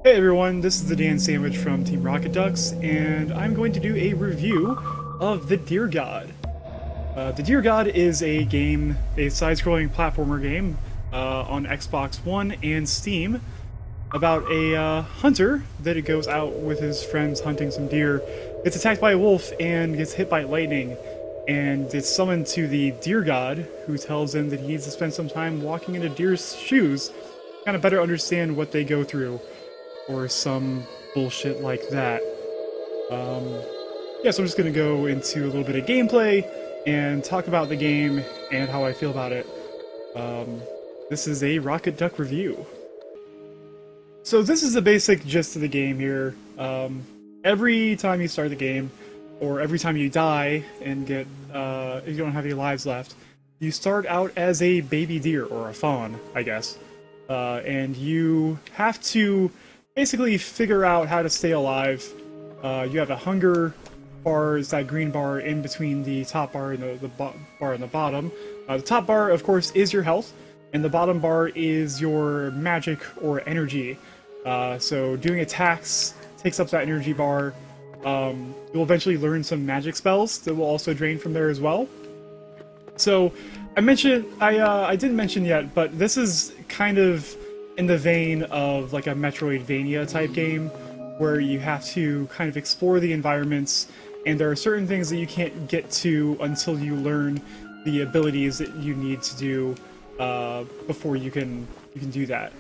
Hey everyone, this is the Dan Sandwich from Team Rocket Ducks, and I'm going to do a review of The Deer God. The Deer God is a game, a side-scrolling platformer game on Xbox One and Steam about a hunter that goes out with his friends hunting some deer, gets attacked by a wolf, and gets hit by lightning, and is summoned to the Deer God, who tells him that he needs to spend some time walking in a deer's shoes to kind of better understand what they go through. Or some bullshit like that. Yeah, so I'm just gonna go into a little bit of gameplay and talk about the game and how I feel about it. This is a Rocket Duck review. So this is the basic gist of the game here. Every time you start the game, or every time you die and get, if you don't have any lives left, you start out as a baby deer, or a fawn, I guess. And you have to basically figure out how to stay alive. You have a hunger bar, is that green bar in between the top bar and the bar on the bottom. The top bar, of course, is your health, and the bottom bar is your magic or energy. So doing attacks takes up that energy bar. You'll eventually learn some magic spells that will also drain from there as well. So I didn't mention yet, but this is kind of in the vein of like a Metroidvania type game, where you have to kind of explore the environments, and there are certain things that you can't get to until you learn the abilities that you need to do before you can do that.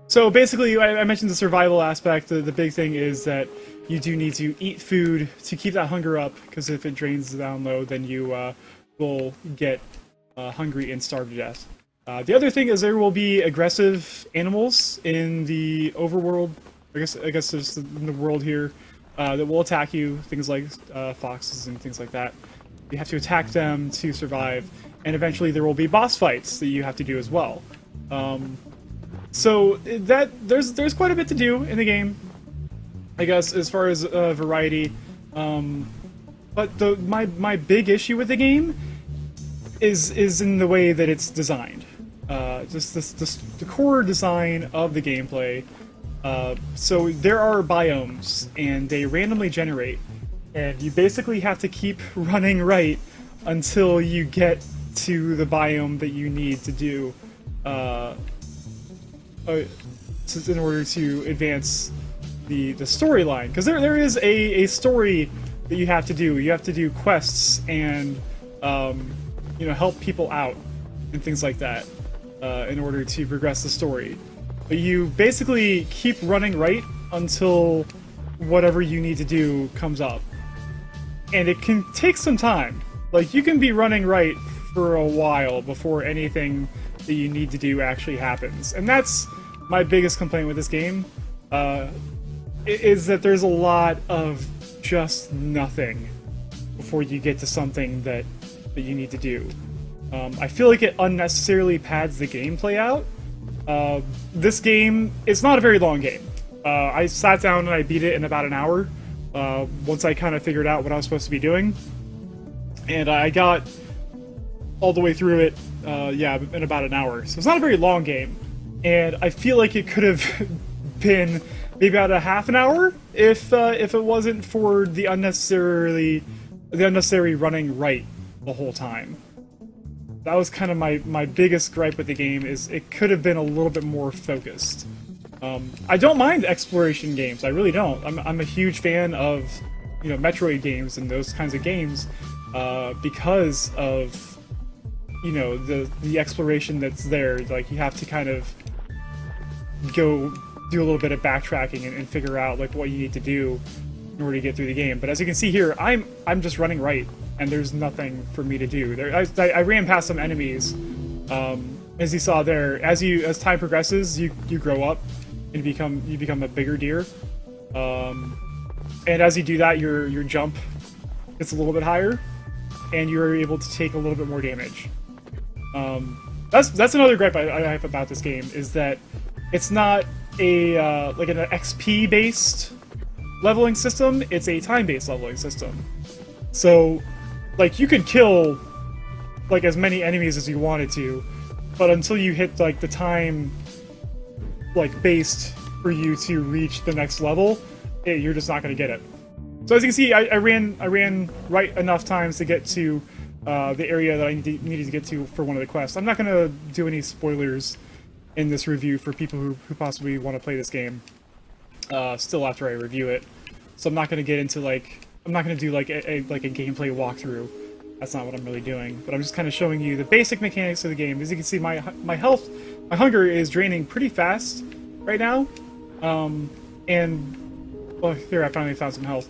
So basically, I mentioned the survival aspect. The big thing is that you do need to eat food to keep that hunger up, because if it drains down low, then you will get hungry and starve to death. The other thing is there will be aggressive animals in the overworld, I guess there's in the world here, that will attack you, things like foxes and things like that. You have to attack them to survive, and eventually there will be boss fights that you have to do as well. So there's quite a bit to do in the game, I guess, as far as variety. But my big issue with the game is in the way that it's designed. Just the core design of the gameplay. So there are biomes, and they randomly generate, and you basically have to keep running right until you get to the biome that you need to do in order to advance the storyline. Because there is a story that you have to do. You have to do quests and help people out and things like that. In order to progress the story. But you basically keep running right until whatever you need to do comes up. And it can take some time. Like, you can be running right for a while before anything that you need to do actually happens. And that's my biggest complaint with this game, is that there's a lot of just nothing before you get to something that you need to do. I feel like it unnecessarily pads the gameplay out. This game, it's not a very long game. I sat down and I beat it in about an hour, once I kind of figured out what I was supposed to be doing. And I got all the way through it, in about an hour. So it's not a very long game. And I feel like it could have been maybe about a half an hour if it wasn't for the unnecessary running right the whole time. That was kind of my biggest gripe with the game, is it could have been a little bit more focused. I don't mind exploration games, I really don't. I'm a huge fan of Metroid games and those kinds of games because of the exploration that's there. Like, you have to kind of go do a little bit of backtracking and figure out like what you need to do in order to get through the game. But as you can see here, I'm just running right, and there's nothing for me to do. I ran past some enemies, as you saw there. As time progresses, you grow up and you become a bigger deer, and as you do that, your jump gets a little bit higher, and you're able to take a little bit more damage. That's another gripe I have about this game, is that it's not a like an XP based leveling system. It's a time-based leveling system. So, like, you could kill like as many enemies as you wanted to, but until you hit like the time like based for you to reach the next level, you're just not going to get it. So as you can see, I ran right enough times to get to the area that I needed to get to for one of the quests. I'm not going to do any spoilers in this review for people who possibly want to play this game still after I review it. So I'm not going to get into I'm not going to do like a gameplay walkthrough. That's not what I'm really doing. But I'm just kind of showing you the basic mechanics of the game. As you can see, my hunger is draining pretty fast right now. And well, here I finally found some health.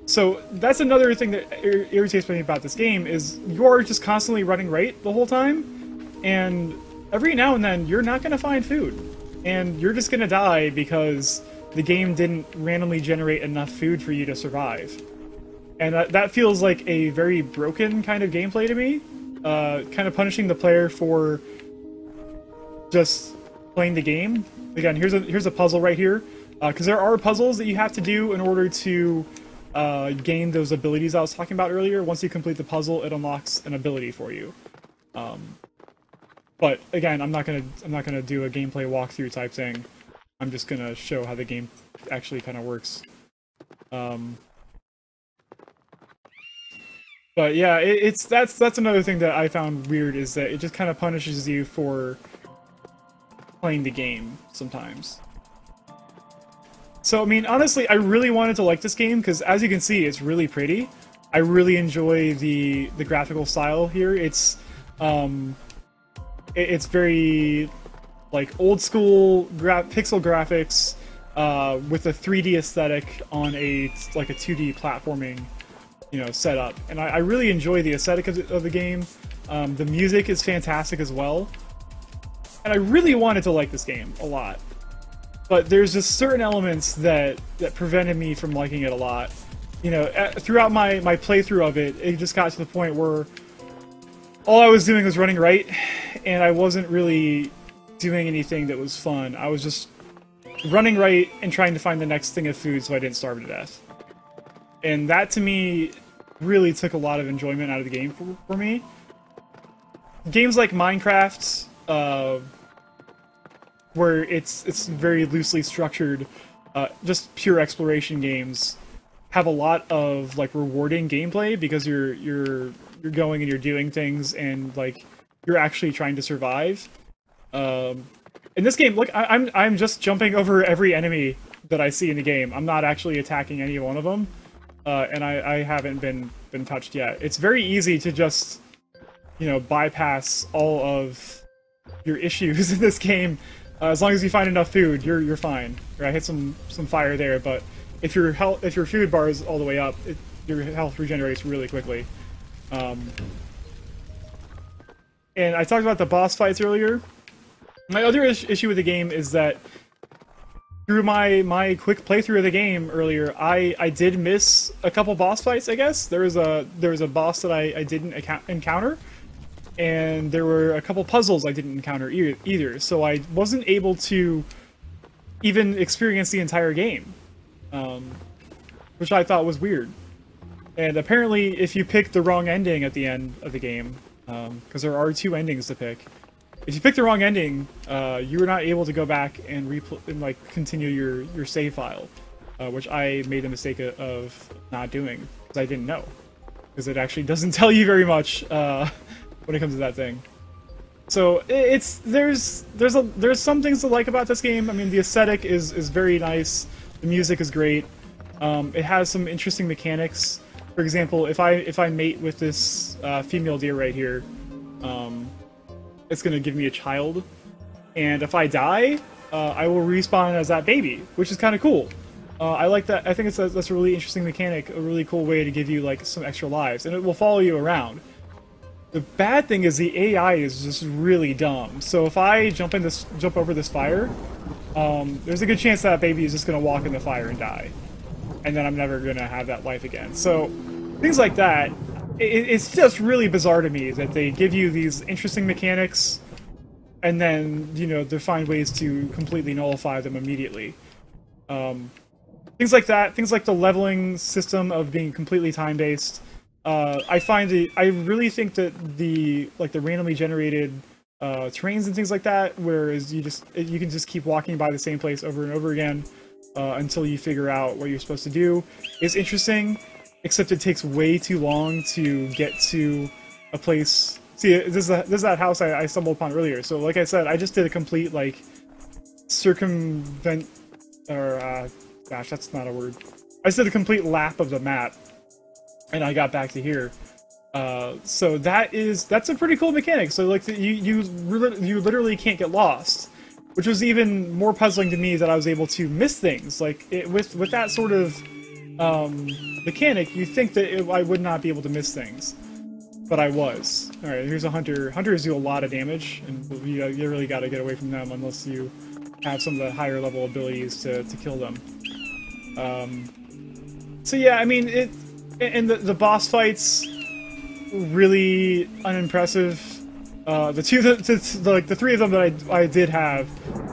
So that's another thing that irritates me about this game is you're just constantly running right the whole time, and every now and then you're not going to find food, and you're just going to die because the game didn't randomly generate enough food for you to survive. And that feels like a very broken kind of gameplay to me, kind of punishing the player for just playing the game. Again, here's a puzzle right here, because there are puzzles that you have to do in order to gain those abilities I was talking about earlier. Once you complete the puzzle, it unlocks an ability for you. But again, I'm not gonna do a gameplay walkthrough type thing. I'm just gonna show how the game actually kind of works. But yeah, that's another thing that I found weird, is that it just kind of punishes you for playing the game sometimes. So I mean, honestly, I really wanted to like this game because, as you can see, it's really pretty. I really enjoy the graphical style here. It's very like old school pixel graphics with a 3D aesthetic on a 2D platforming, setup, and I really enjoy the aesthetic of the game. The music is fantastic as well, and I really wanted to like this game a lot. But there's just certain elements that prevented me from liking it a lot. Throughout my playthrough of it, it just got to the point where all I was doing was running right, and I wasn't really doing anything that was fun. I was just running right and trying to find the next thing of food so I didn't starve to death. And that, to me, really took a lot of enjoyment out of the game for me. Games like Minecraft, where it's very loosely structured, just pure exploration games, have a lot of rewarding gameplay because you're going and you're doing things and you're actually trying to survive. In this game, look, I'm just jumping over every enemy that I see in the game. I'm not actually attacking any one of them, and I haven't been touched yet. It's very easy to just bypass all of your issues in this game. As long as you find enough food, you're fine. I hit some fire there, but if your food bar is all the way up, your health regenerates really quickly. And I talked about the boss fights earlier. My other issue with the game is that through my quick playthrough of the game earlier, I did miss a couple boss fights. I guess there was a boss that I didn't encounter. And there were a couple puzzles I didn't encounter either, so I wasn't able to even experience the entire game, which I thought was weird. And apparently, if you pick the wrong ending at the end of the game, because there are 2 endings to pick, if you pick the wrong ending, you're not able to go back and continue your save file, which I made the mistake of not doing because I didn't know, because it actually doesn't tell you very much. When it comes to that thing. So there's some things to like about this game. I mean, the aesthetic is very nice. The music is great. It has some interesting mechanics. For example, if I mate with this female deer right here, it's gonna give me a child, and if I die, I will respawn as that baby, which is kind of cool. I like that. I think that's a really interesting mechanic, a really cool way to give you some extra lives, and it will follow you around. The bad thing is the AI is just really dumb. So if I jump over this fire, there's a good chance that baby is just gonna walk in the fire and die, and then I'm never gonna have that life again. So things like that, it's just really bizarre to me that they give you these interesting mechanics, and then they find ways to completely nullify them immediately. Things like that, things like the leveling system of being completely time-based. I really think that the randomly generated terrains and things like that, whereas you can just keep walking by the same place over and over again until you figure out what you're supposed to do. It's interesting, except it takes way too long to get to a place. See, this is that house I stumbled upon earlier. So like I said, I just did a complete like circumvent, or gosh, that's not a word. I just did a complete lap of the map, and I got back to here. So that's a pretty cool mechanic. So like you literally can't get lost, which was even more puzzling to me, that I was able to miss things. Like with that sort of mechanic, you think that I would not be able to miss things, but I was. All right, here's a hunter. Hunters do a lot of damage, and you really got to get away from them unless you have some of the higher level abilities to kill them. So yeah, I mean and the boss fights, really unimpressive. The three of them that I did have,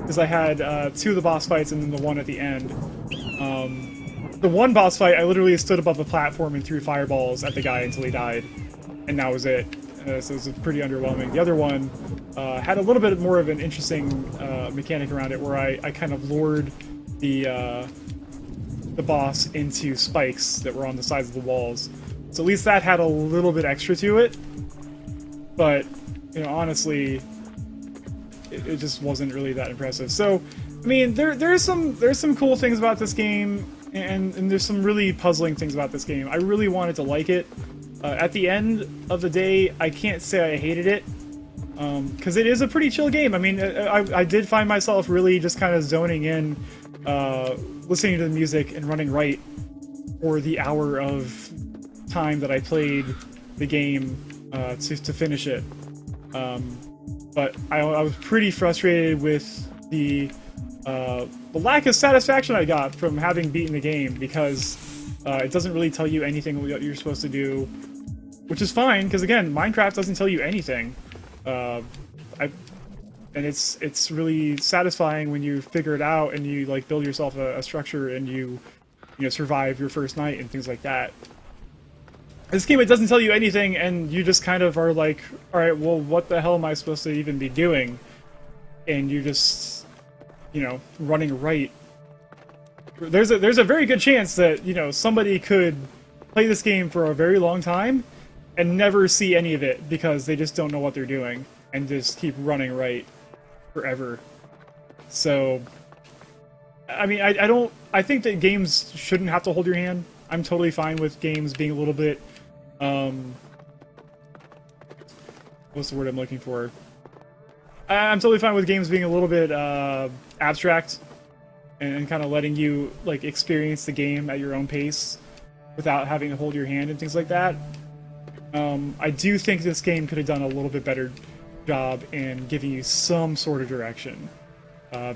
is I had 2 of the boss fights and then the one at the end. The one boss fight, I literally stood above a platform and threw fireballs at the guy until he died, and that was it. So it was pretty underwhelming. The other one had a little bit more of an interesting mechanic around it, where I kind of lured the boss into spikes that were on the sides of the walls. So at least that had a little bit extra to it, but you know, honestly, it just wasn't really that impressive. So, I mean, there's some cool things about this game, and there's some really puzzling things about this game. I really wanted to like it. At the end of the day, I can't say I hated it, because it is a pretty chill game. I mean, I did find myself really just kind of zoning in, listening to the music and running right for the hour of time that I played the game to finish it. But I was pretty frustrated with the lack of satisfaction I got from having beaten the game, because it doesn't really tell you anything what you're supposed to do, which is fine, because again, Minecraft doesn't tell you anything. And it's really satisfying when you figure it out and you like build yourself a structure and you survive your first night and things like that. This game, it doesn't tell you anything, and you just kind of are like, alright, well, what the hell am I supposed to even be doing? And you're just, running right. There's a very good chance that, somebody could play this game for a very long time and never see any of it, because they just don't know what they're doing and just keep running right forever. So, I mean, I think that games shouldn't have to hold your hand. I'm totally fine with games being a little bit, what's the word I'm looking for? I'm totally fine with games being a little bit abstract and kind of letting you like experience the game at your own pace without having to hold your hand and things like that. I do think this game could have done a little bit better job in giving you some sort of direction,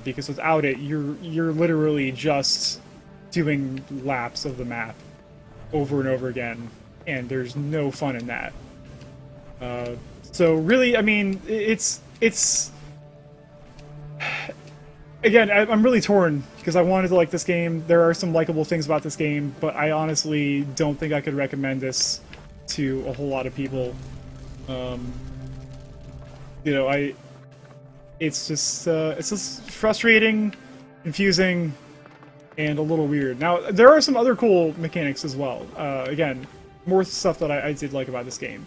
because without it, you're literally just doing laps of the map over and over again, and there's no fun in that. So really, I mean, it's again, I'm really torn, because I wanted to like this game. There are some likable things about this game, but I honestly don't think I could recommend this to a whole lot of people. It's just frustrating, confusing, and a little weird. Now, there are some other cool mechanics as well. Again, more stuff that I did like about this game.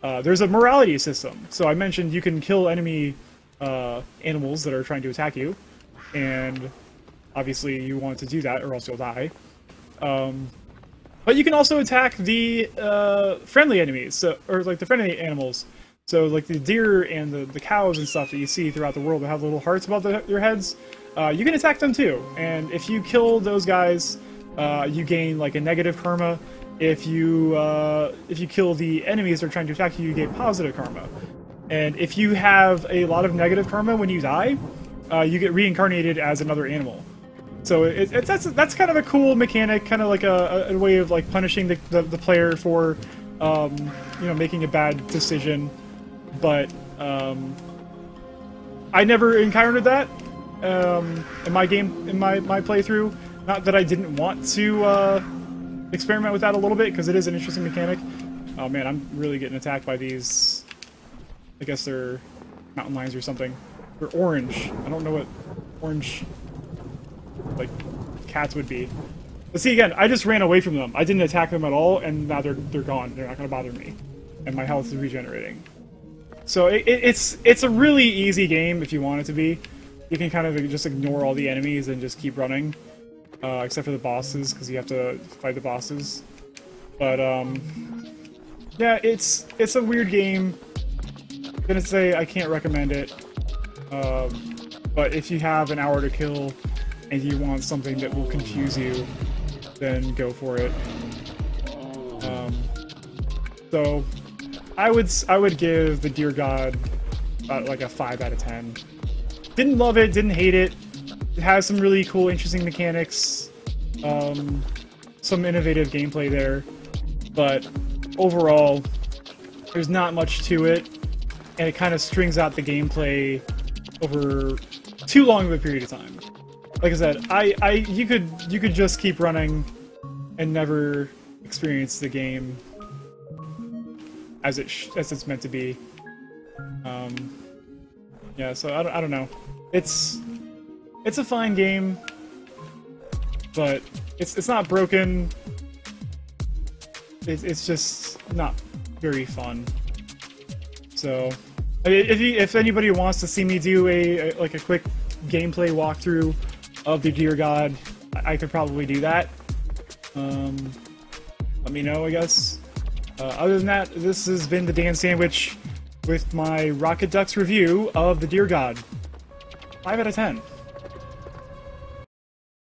There's a morality system. So I mentioned you can kill enemy animals that are trying to attack you, and obviously you want to do that or else you'll die. But you can also attack the friendly enemies, or like the friendly animals. So like the deer and the cows and stuff that you see throughout the world that have little hearts above their heads, you can attack them too. And if you kill those guys, you gain like a negative karma. If you kill the enemies that are trying to attack you, you get positive karma. And if you have a lot of negative karma when you die, you get reincarnated as another animal. So that's kind of a cool mechanic, kind of like a way of like punishing the player for making a bad decision. But I never encountered that in my playthrough. Not that I didn't want to experiment with that a little bit, because it is an interesting mechanic. Oh man, I'm really getting attacked by these. I guess they're mountain lions or something. They're orange. I don't know what orange, like, cats would be. But see, again, I just ran away from them. I didn't attack them at all, and now they're gone. They're not going to bother me. And my health is regenerating. So it's a really easy game if you want it to be. You can kind of just ignore all the enemies and just keep running. Except for the bosses, because you have to fight the bosses. But, yeah, it's a weird game. I'm gonna say I can't recommend it. But if you have an hour to kill and you want something that will confuse you, then go for it. So I would give the Dear God like a 5 out of 10. Didn't love it, didn't hate it. It has some really cool, interesting mechanics, some innovative gameplay there, but overall, there's not much to it, and it kind of strings out the gameplay over too long of a period of time. Like I said, you could just keep running and never experience the game as it's meant to be. Yeah, so I don't know. It's a fine game, but it's not broken. It's just not very fun. So, if anybody wants to see me do a quick gameplay walkthrough of the Dear God, I could probably do that. Let me know, I guess. Other than that, this has been the Dan Sandwich with my Rocket Ducks review of the Dear God. 5 out of 10.